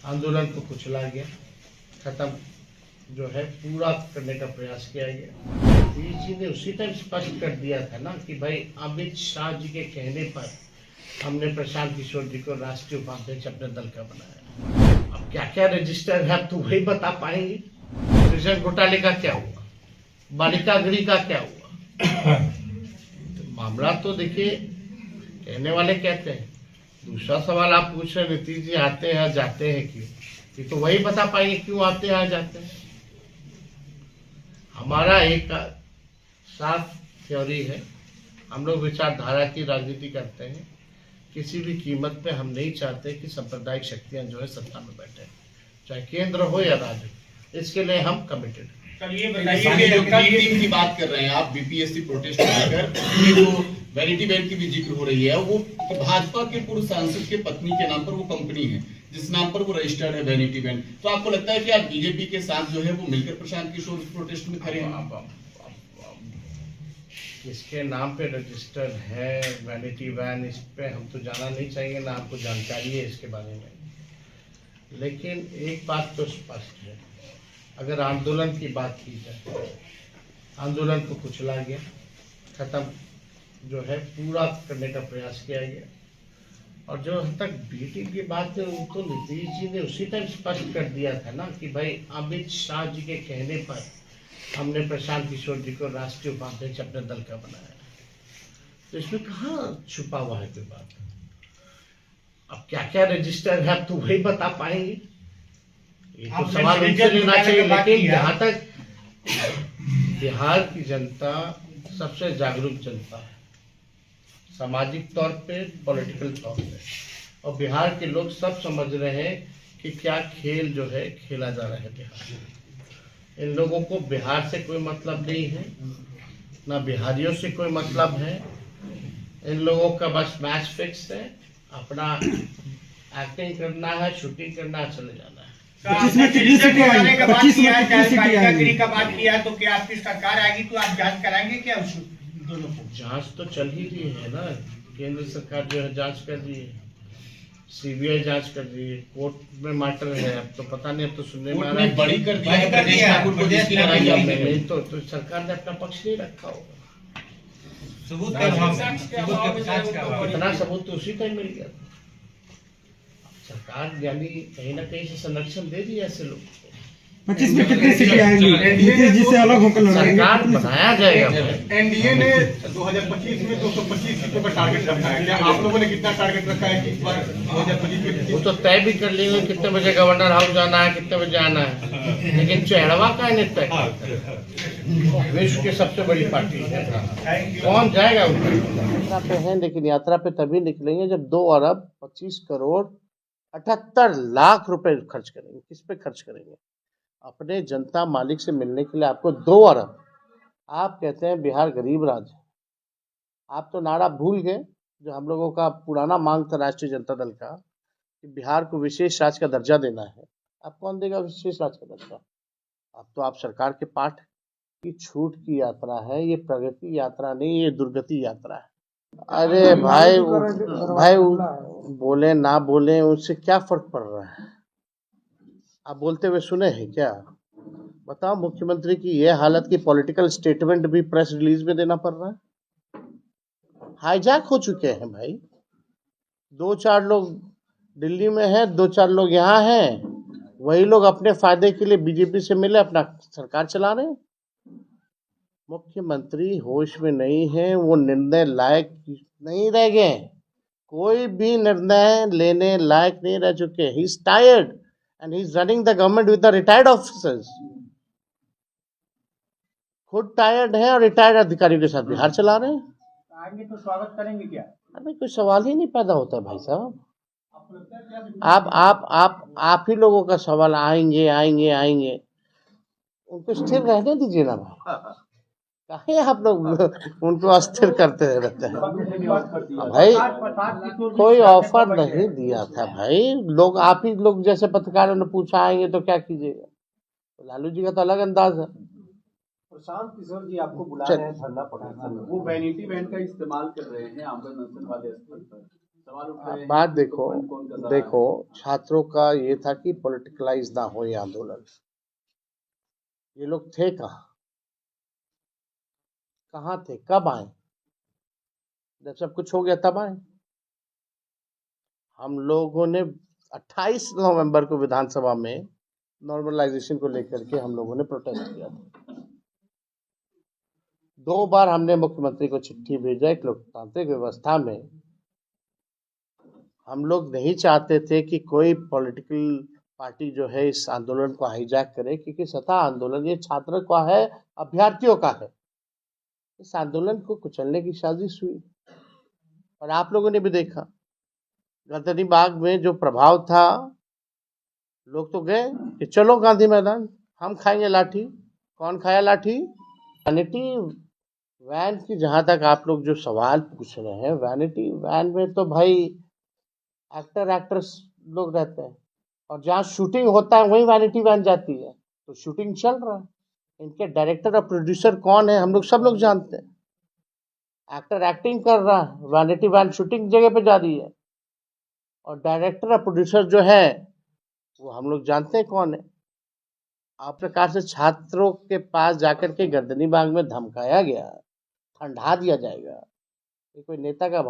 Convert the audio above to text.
आंदोलन को कुचला गया, खत्म जो है पूरा करने का प्रयास किया गया। जी ने उसी टाइम स्पष्ट कर दिया था ना कि भाई अमित शाह जी के कहने पर हमने प्रशांत किशोर जी को राष्ट्रीय उपाध्यक्ष अपने दल का बनाया। अब क्या क्या रजिस्टर है अब तो वही बता पाएंगे। सृजन घोटाले का क्या हुआ, बालिका गृह का क्या हुआ, तो मामला तो देखिए कहने वाले कहते हैं। दूसरा सवाल आप पूछ रहे नीतीश जी आते हैं जाते हैं क्यों, ये तो वही बता पाएंगे क्यों आते हैं जाते हैं। हमारा एक साफ थ्योरी है, हम लोग विचारधारा की राजनीति करते हैं। किसी भी कीमत पे हम नहीं चाहते कि सांप्रदायिक शक्तियां जो है सत्ता में बैठे, चाहे केंद्र हो या राज्य। इसके लिए हम कमिटेड हैं। ये बताइए जो टीम की बात कर रहे हैं आप, बीपीएससी प्रोटेस्ट को लेकर, ये जो वैनिटी वैन की भी जिक्र हो रही है, वो भाजपा के पूर्व सांसद के पत्नी के नाम पर वो कंपनी है जिस नाम पर वो रजिस्टर्ड है वैनिटी वैन। तो आपको लगता है कि आप बीजेपी के साथ जो है वो मिलकर प्रशांत किशोर प्रोटेस्ट में खड़े हैं? किसके नाम पे रजिस्टर्ड है वैनिटी वैन, इस पे हम तो जाना नहीं चाहिए, ना आपको जानकारी है इसके बारे में। लेकिन एक बात तो स्पष्ट है, अगर आंदोलन की बात की जाए, आंदोलन को कुचला गया, खत्म जो है पूरा करने का प्रयास किया गया। और जो हद तक बेटी की बात है, वो तो नीतीश जी ने उसी टाइम स्पष्ट कर दिया था ना कि भाई अमित शाह जी के कहने पर हमने प्रशांत किशोर जी को राष्ट्रीय उपाध्यक्ष अपने दल का बनाया। तो इसमें कहाँ छुपा हुआ है कोई बात। अब क्या क्या रजिस्टर है अब तो वही बता पाएंगे, ये तो सवाल उनसे लेना चाहिए। लेकिन जहाँ तक बिहार की जनता सबसे जागरूक जनता है, सामाजिक तौर पे, पॉलिटिकल तौर पे, और बिहार के लोग सब समझ रहे हैं कि क्या खेल जो है खेला जा रहा है बिहार में। इन लोगों को बिहार से कोई मतलब नहीं है, ना बिहारियों से कोई मतलब है। इन लोगों का बस मैच फिक्स है, अपना एक्टिंग करना है, शूटिंग करना है, चले जाना है। का बात किया तो क्या आपकी सरकार आएगी तो आप जांच कराएंगे क्या उस दोनों को? जांच तो चल ही रही है ना, केंद्र सरकार जो है जांच कर रही है, सीबीआई जांच कर रही है, कोर्ट में मैटर है। अब तो पता नहीं, अब तो सुनने में आ रहा है बड़ी कर दिया है प्रदेश ठाकुर को, जिसकी लड़ाई आप ले रहे हैं। तो सरकार ने अपना पक्ष नहीं रखा होगा। सबूत इतना सबूत तो उसी टाइम मिल गया। सरकार यानी कहीं ना कहीं से संरक्षण दे दिया ऐसे लोगों को। 25 में कितनी सीटें आएंगी नीतीश जी से अलग होकर लड़ेंगे? सरकार बनाया जाएगा। एनडीए ने 2025 में 225 सीटों का टारगेट रखा है, क्या आप लोगों ने कितना टारगेट रखा है कि इस बार 2025 में? वो तो तय भी कर लेंगे कितने बजे गवर्नर हाउस जाना है, कितने बजे आना है। लेकिन चढ़वा का है तय, विश्व की सबसे बड़ी पार्टी है, कौन जाएगा यात्रा पे है। लेकिन यात्रा पे तभी निकलेंगे जब 2 अरब 25 करोड़ 78 लाख रुपए खर्च करेंगे। किस पे खर्च करेंगे? अपने जनता मालिक से मिलने के लिए। आपको 2 अरब, आप कहते हैं बिहार गरीब राज्य, आप तो नारा भूल गए जो हम लोगों का पुराना मांग था राष्ट्रीय जनता दल का कि बिहार को विशेष राज्य का दर्जा देना है। अब कौन देगा विशेष राज्य का दर्जा? अब तो आप सरकार के पाठ की छूट की यात्रा है, ये प्रगति यात्रा नहीं, ये दुर्गति यात्रा है। अरे भाई बोले ना बोले उससे क्या फर्क पड़ रहा है? आप बोलते हुए सुने हैं क्या? बताओ, मुख्यमंत्री की ये हालत की पॉलिटिकल स्टेटमेंट भी प्रेस रिलीज में देना पड़ रहा है। हाईजैक हो चुके हैं भाई। 2-4 लोग दिल्ली में हैं, 2-4 लोग यहाँ हैं, वही लोग अपने फायदे के लिए बीजेपी से मिले अपना सरकार चला रहे हैं। मुख्यमंत्री होश में नहीं है, वो निर्णय लायक नहीं रह गए, कोई भी निर्णय लेने लायक नहीं रह चुके। He is tired and he is running the government with the retired officers. खुद टायर्ड है और रिटायर्ड अधिकारियों के साथ बिहार चला रहे हैं। आएंगे तो स्वागत करेंगे क्या? अरे कोई सवाल ही नहीं पैदा होता है भाई साहब। आप ही लोगों का सवाल आएंगे आएंगे आएंगे, उनको स्थिर रहने दीजिए ना भाई। काहे आप लोग उनको अस्थिर करते रहते हैं भाई? कोई ऑफर नहीं दिया था भाई। लोग, आप ही लोग जैसे पत्रकारों ने पूछा आएंगे तो क्या कीजिएगा। तो लालू जी का तो अलग अंदाज है। प्रशांत किशोर जी आपको बुला रहे हैं धरना प्रदर्शन में, वो वैनिटी वैन का इस्तेमाल कर रहे हैं आमदन अनशन वाले स्थल पर, आप बात देखो देखो छात्रों का ये था कि पॉलिटिकलाइज ना हो ये आंदोलन। ये लोग थे कहाँ थे, कब आए? जब सब कुछ हो गया तब आए। हम लोगों ने 28 नवंबर को विधानसभा में नॉर्मलाइजेशन को लेकर के हम लोगों ने प्रोटेस्ट किया था। 2 बार हमने मुख्यमंत्री को चिट्ठी भेजा। एक लोकतांत्रिक व्यवस्था में हम लोग नहीं चाहते थे कि कोई पॉलिटिकल पार्टी जो है इस आंदोलन को हाईजैक करे, क्योंकि सत्ता आंदोलन ये छात्रों का है, अभ्यर्थियों का है। इस आंदोलन को कुचलने की साजिश हुई और आप लोगों ने भी देखा गर्दनी बाग में जो प्रभाव था। लोग तो गए कि चलो गांधी मैदान, हम खाएंगे लाठी। कौन खाया लाठी? वैनिटी वैन की। जहां तक आप लोग जो सवाल पूछ रहे हैं, वैनिटी वैन में तो भाई एक्टर एक्ट्रेस लोग रहते हैं, और जहाँ शूटिंग होता है वहीं वैनिटी वैन जाती है। तो शूटिंग चल रहा है। इनके डायरेक्टर और प्रोड्यूसर कौन है हम लोग सब लोग जानते हैं। एक्टर एक्टिंग कर रहा है, वैनिटी वैन शूटिंग जगह पे जा रही है, और डायरेक्टर और प्रोड्यूसर जो है वो हम लोग जानते हैं कौन है। आप प्रकार से छात्रों के पास जाकर के गर्दनी बाग में धमकाया गया, ठंडा दिया जाएगा, ये कोई नेता का